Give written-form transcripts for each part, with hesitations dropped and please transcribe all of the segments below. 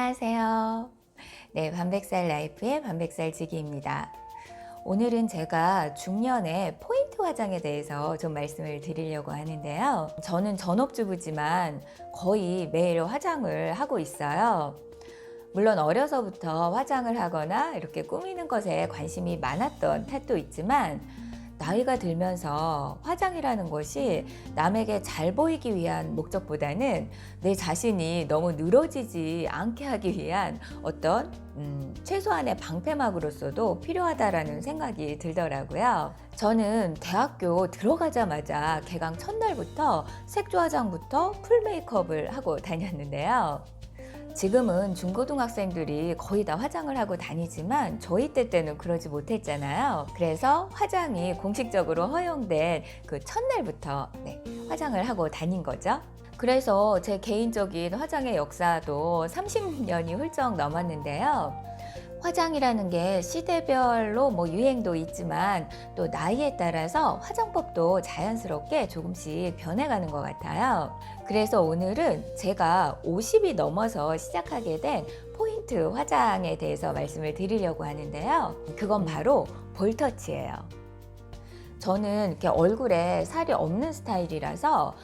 안녕하세요. 네, 밤백살 라이프의 밤백살지기입니다. 오늘은 제가 중년의 포인트 화장에 대해서 좀 말씀을 드리려고 하는데요. 저는 전업주부지만 거의 매일 화장을 하고 있어요. 물론 어려서부터 화장을 하거나 이렇게 꾸미는 것에 관심이 많았던 탓도 있지만 나이가 들면서 화장이라는 것이 남에게 잘 보이기 위한 목적보다는 내 자신이 너무 늘어지지 않게 하기 위한 어떤 최소한의 방패막으로서도 필요하다라는 생각이 들더라고요. 저는 대학교 들어가자마자 개강 첫날부터 색조 화장부터 풀 메이크업을 하고 다녔는데요. 지금은 중고등학생들이 거의 다 화장을 하고 다니지만 저희 때는 그러지 못했잖아요. 그래서 화장이 공식적으로 허용된 그 첫날부터 화장을 하고 다닌 거죠. 그래서 제 개인적인 화장의 역사도 30년이 훌쩍 넘었는데요. 화장이라는 게 시대별로 유행도 있지만 또 나이에 따라서 화장법도 자연스럽게 조금씩 변해가는 것 같아요. 그래서 오늘은 제가 50이 넘어서 시작하게 된 포인트 화장에 대해서 말씀을 드리려고 하는데요. 그건 바로 볼터치예요. 저는 이렇게 얼굴에 살이 없는 스타일이라서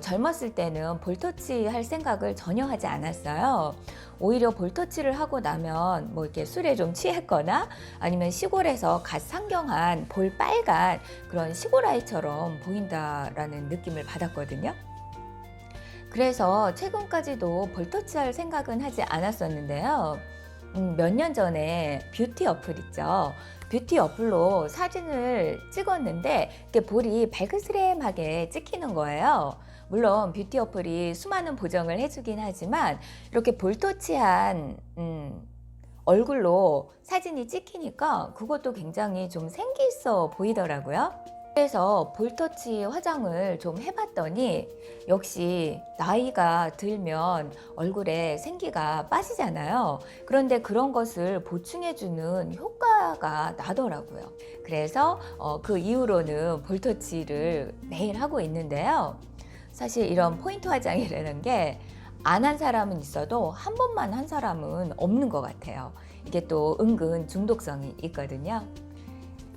젊었을 때는 볼터치 할 생각을 전혀 하지 않았어요. 오히려 볼터치를 하고 나면 이렇게 술에 좀 취했거나 아니면 시골에서 갓 상경한 볼빨간 그런 시골 아이처럼 보인다라는 느낌을 받았거든요. 그래서 최근까지도 볼터치 할 생각은 하지 않았었는데요. 몇 년 전에 뷰티 어플 있죠. 뷰티 어플로 사진을 찍었는데 이렇게 볼이 발그스레하게 찍히는 거예요. 물론 뷰티 어플이 수많은 보정을 해주긴 하지만 이렇게 볼터치한 얼굴로 사진이 찍히니까 그것도 굉장히 좀 생기 있어 보이더라고요. 그래서 볼터치 화장을 좀 해봤더니 역시 나이가 들면 얼굴에 생기가 빠지잖아요. 그런데 그런 것을 보충해주는 효과가 나더라고요. 그래서 그 이후로는 볼터치를 매일 하고 있는데요. 사실 이런 포인트 화장이라는 게 안 한 사람은 있어도 한 번만 한 사람은 없는 것 같아요. 이게 또 은근 중독성이 있거든요.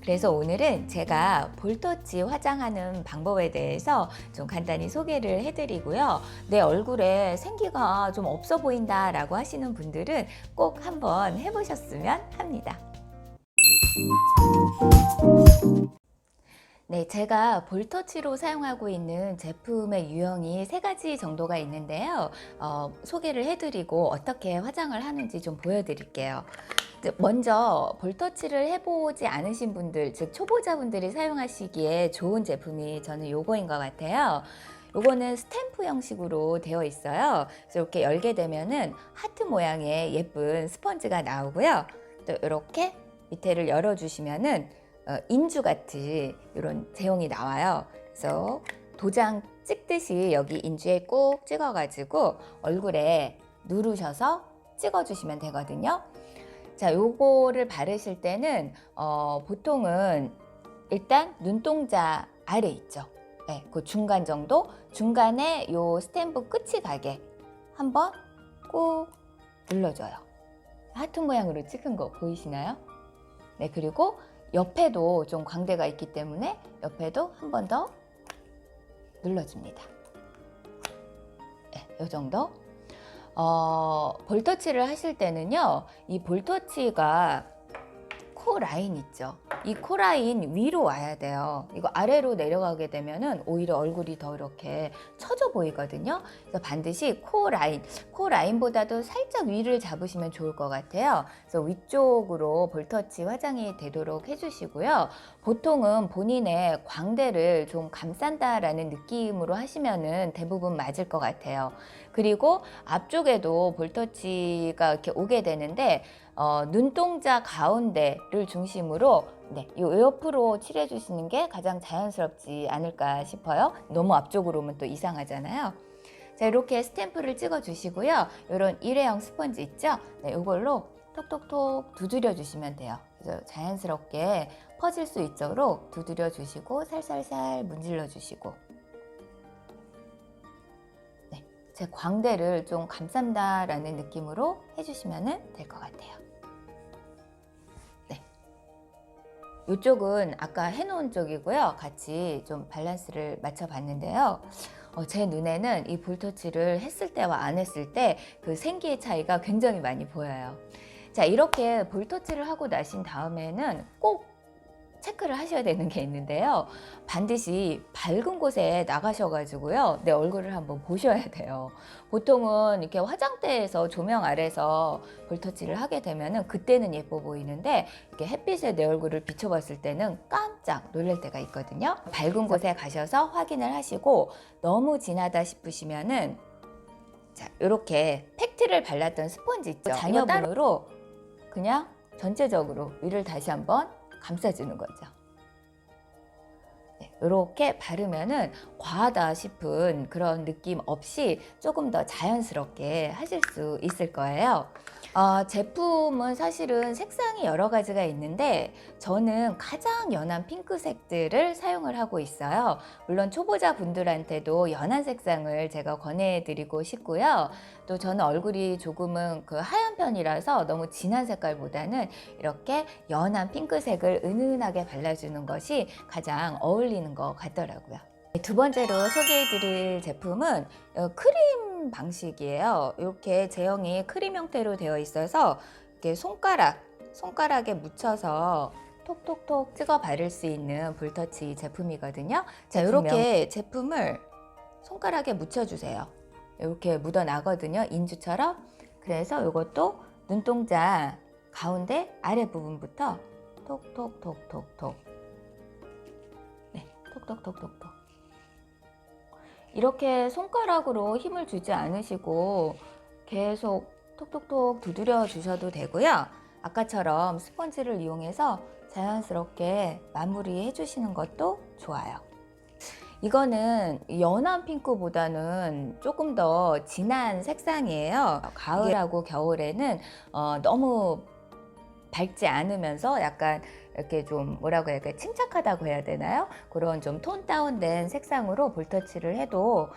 그래서 오늘은 제가 볼터치 화장하는 방법에 대해서 좀 간단히 소개를 해드리고요. 내 얼굴에 생기가 좀 없어 보인다 라고 하시는 분들은 꼭 한번 해보셨으면 합니다. 네, 제가 볼터치로 사용하고 있는 제품의 유형이 3가지 정도가 있는데요. 소개를 해드리고 어떻게 화장을 하는지 좀 보여드릴게요. 먼저 볼터치를 해보지 않으신 분들, 즉 초보자분들이 사용하시기에 좋은 제품이 저는 요거인 것 같아요. 요거는 스탬프 형식으로 되어 있어요. 그래서 이렇게 열게 되면은 하트 모양의 예쁜 스펀지가 나오고요. 또 이렇게 밑에를 열어주시면은 인주같이 이런 제형이 나와요. 그래서 도장 찍듯이 여기 인주에 꼭 찍어가지고 얼굴에 누르셔서 찍어주시면 되거든요. 자, 요거를 바르실 때는 보통은 일단 눈동자 아래 있죠. 네, 그 중간 정도, 중간에 요 스탬프 끝이 가게 한번 꼭 눌러줘요. 하트 모양으로 찍은 거 보이시나요? 네, 그리고 옆에도 좀 광대가 있기 때문에 옆에도 한 번 더 눌러줍니다. 네, 요 정도. 볼터치를 하실 때는요, 이 볼터치가 코 라인 있죠. 이 코 라인 위로 와야 돼요. 이거 아래로 내려가게 되면은 오히려 얼굴이 더 이렇게 처져 보이거든요. 그래서 반드시 코 라인보다도 살짝 위를 잡으시면 좋을 것 같아요. 그래서 위쪽으로 볼터치 화장이 되도록 해주시고요. 보통은 본인의 광대를 좀 감싼다라는 느낌으로 하시면은 대부분 맞을 것 같아요. 그리고 앞쪽에도 볼터치가 이렇게 오게 되는데 눈동자 가운데를 중심으로 요 옆으로 칠해 주시는 게 가장 자연스럽지 않을까 싶어요. 너무 앞쪽으로 오면 또 이상하잖아요. 자, 이렇게 스탬프를 찍어 주시고요. 이런 일회용 스펀지 있죠? 네, 이걸로 톡톡톡 두드려 주시면 돼요. 그래서 자연스럽게 퍼질 수 있도록 두드려 주시고 살살살 문질러 주시고 제 광대를 좀 감싼다라는 느낌으로 해주시면 될 것 같아요. 네. 이쪽은 아까 해놓은 쪽이고요. 같이 좀 밸런스를 맞춰봤는데요. 제 눈에는 이 볼터치를 했을 때와 안 했을 때 그 생기의 차이가 굉장히 많이 보여요. 자, 이렇게 볼터치를 하고 나신 다음에는 꼭 체크를 하셔야 되는 게 있는데요. 반드시 밝은 곳에 나가셔가지고요. 내 얼굴을 한번 보셔야 돼요. 보통은 이렇게 화장대에서 조명 아래서 볼터치를 하게 되면은 그때는 예뻐 보이는데 이렇게 햇빛에 내 얼굴을 비춰봤을 때는 깜짝 놀랄 때가 있거든요. 밝은 곳에 가셔서 확인을 하시고 너무 진하다 싶으시면은 자, 이렇게 팩트를 발랐던 스펀지 있죠. 잔여분으로 그냥 전체적으로 위를 다시 한번 감싸주는 거죠. 네, 이렇게 바르면은 과하다 싶은 그런 느낌 없이 조금 더 자연스럽게 하실 수 있을 거예요. 제품은 사실은 색상이 여러 가지가 있는데 저는 가장 연한 핑크색들을 사용을 하고 있어요. 물론 초보자 분들한테도 연한 색상을 제가 권해드리고 싶고요. 또 저는 얼굴이 조금은 그 하얀 편이라서 너무 진한 색깔보다는 이렇게 연한 핑크색을 은은하게 발라주는 것이 가장 어울리는 것 같더라고요. 두 번째로 소개해드릴 제품은 크림 방식이에요. 이렇게 제형이 크림 형태로 되어 있어서 이렇게 손가락에 묻혀서 톡톡톡 찍어 바를 수 있는 볼터치 제품이거든요. 자, 이렇게 제품을 손가락에 묻혀주세요. 이렇게 묻어 나거든요. 인주처럼. 그래서 이것도 눈동자 가운데 아래 부분부터 톡톡톡톡톡. 네, 톡톡톡톡톡. 이렇게 손가락으로 힘을 주지 않으시고 계속 톡톡톡 두드려 주셔도 되고요. 아까처럼 스펀지를 이용해서 자연스럽게 마무리해 주시는 것도 좋아요. 이거는 연한 핑크보다는 조금 더 진한 색상이에요. 가을하고 겨울에는 너무 밝지 않으면서 약간 이렇게 좀 뭐라고 해야 될까, 침착하다고 해야 되나요? 그런 좀 톤 다운된 색상으로 볼터치를 해도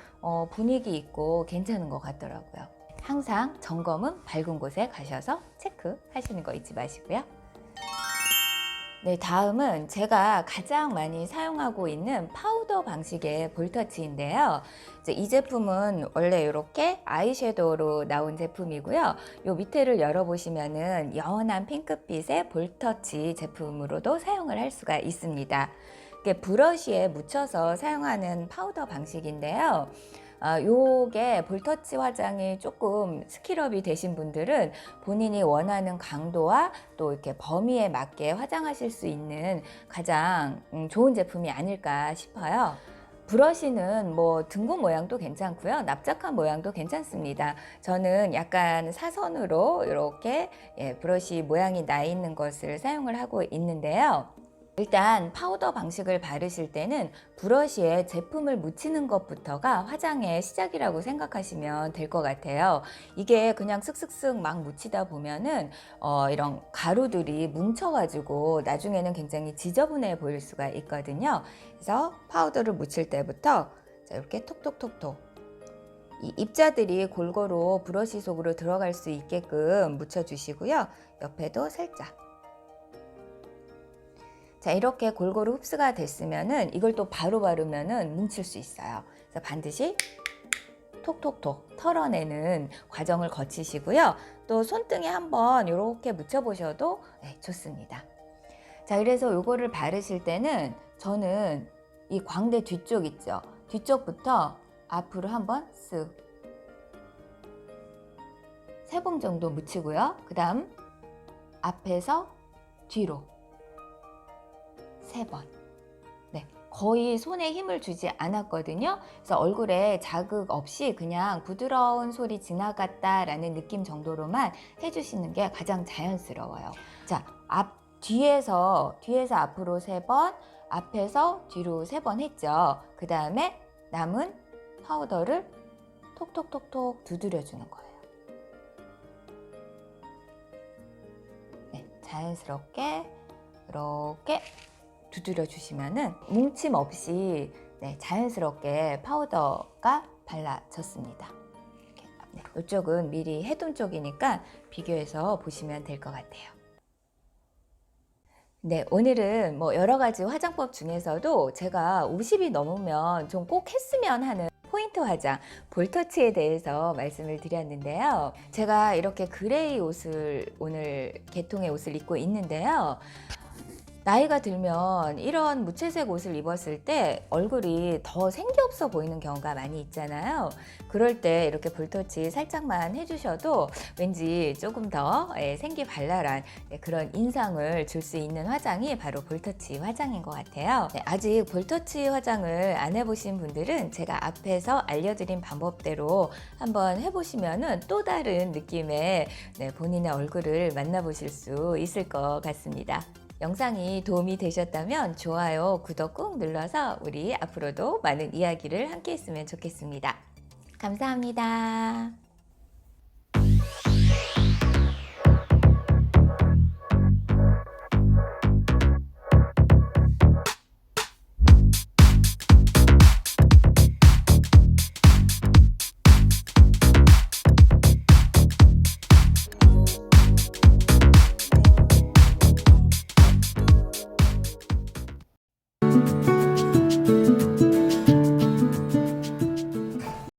분위기 있고 괜찮은 것 같더라고요. 항상 점검은 밝은 곳에 가셔서 체크하시는 거 잊지 마시고요. 네, 다음은 제가 가장 많이 사용하고 있는 파우더 방식의 볼터치인데요. 이 제품은 원래 이렇게 아이섀도우로 나온 제품이고요. 요 밑에를 열어보시면은 연한 핑크빛의 볼터치 제품으로도 사용을 할 수가 있습니다. 이게 브러쉬에 묻혀서 사용하는 파우더 방식인데요. 요게 볼터치 화장이 조금 스킬업이 되신 분들은 본인이 원하는 강도와 또 이렇게 범위에 맞게 화장하실 수 있는 가장 좋은 제품이 아닐까 싶어요. 브러쉬는 뭐 둥근 모양도 괜찮고요. 납작한 모양도 괜찮습니다. 저는 약간 사선으로 이렇게 브러쉬 모양이 나 있는 것을 사용을 하고 있는데요. 일단 파우더 방식을 바르실 때는 브러쉬에 제품을 묻히는 것부터가 화장의 시작이라고 생각하시면 될 것 같아요. 이게 그냥 슥슥슥 막 묻히다 보면은 이런 가루들이 뭉쳐가지고 나중에는 굉장히 지저분해 보일 수가 있거든요. 그래서 파우더를 묻힐 때부터 자, 이렇게 톡톡톡톡 이 입자들이 골고루 브러쉬 속으로 들어갈 수 있게끔 묻혀주시고요. 옆에도 살짝. 자, 이렇게 골고루 흡수가 됐으면은 이걸 또 바로 바르면은 뭉칠 수 있어요. 그래서 반드시 톡톡톡 털어내는 과정을 거치시고요. 또 손등에 한번 이렇게 묻혀보셔도 좋습니다. 자, 그래서 요거를 바르실 때는 저는 이 광대 뒤쪽 있죠. 뒤쪽부터 앞으로 한번 쓱 3번 정도 묻히고요. 그 다음 앞에서 뒤로 3번. 네, 거의 손에 힘을 주지 않았거든요. 그래서 얼굴에 자극 없이 그냥 부드러운 솔이 지나갔다라는 느낌 정도로만 해주시는 게 가장 자연스러워요. 자, 뒤에서 앞으로 3번, 앞에서 뒤로 3번 했죠. 그 다음에 남은 파우더를 톡톡톡톡 두드려주는 거예요. 네, 자연스럽게 이렇게 두드려 주시면은 뭉침 없이 자연스럽게 파우더가 발라졌습니다. 이쪽은 미리 해둔 쪽이니까 비교해서 보시면 될 것 같아요. 네, 오늘은 뭐 여러 가지 화장법 중에서도 제가 50이 넘으면 좀 꼭 했으면 하는 포인트 화장, 볼터치에 대해서 말씀을 드렸는데요. 제가 이렇게 그레이 옷을 오늘 계통의 옷을 입고 있는데요. 나이가 들면 이런 무채색 옷을 입었을 때 얼굴이 더 생기 없어 보이는 경우가 많이 있잖아요. 그럴 때 이렇게 볼터치 살짝만 해주셔도 왠지 조금 더 생기 발랄한 그런 인상을 줄 수 있는 화장이 바로 볼터치 화장인 것 같아요. 아직 볼터치 화장을 안 해보신 분들은 제가 앞에서 알려드린 방법대로 한번 해보시면은 또 다른 느낌의 본인의 얼굴을 만나보실 수 있을 것 같습니다. 영상이 도움이 되셨다면 좋아요, 구독 꾹 눌러서 우리 앞으로도 많은 이야기를 함께 했으면 좋겠습니다. 감사합니다.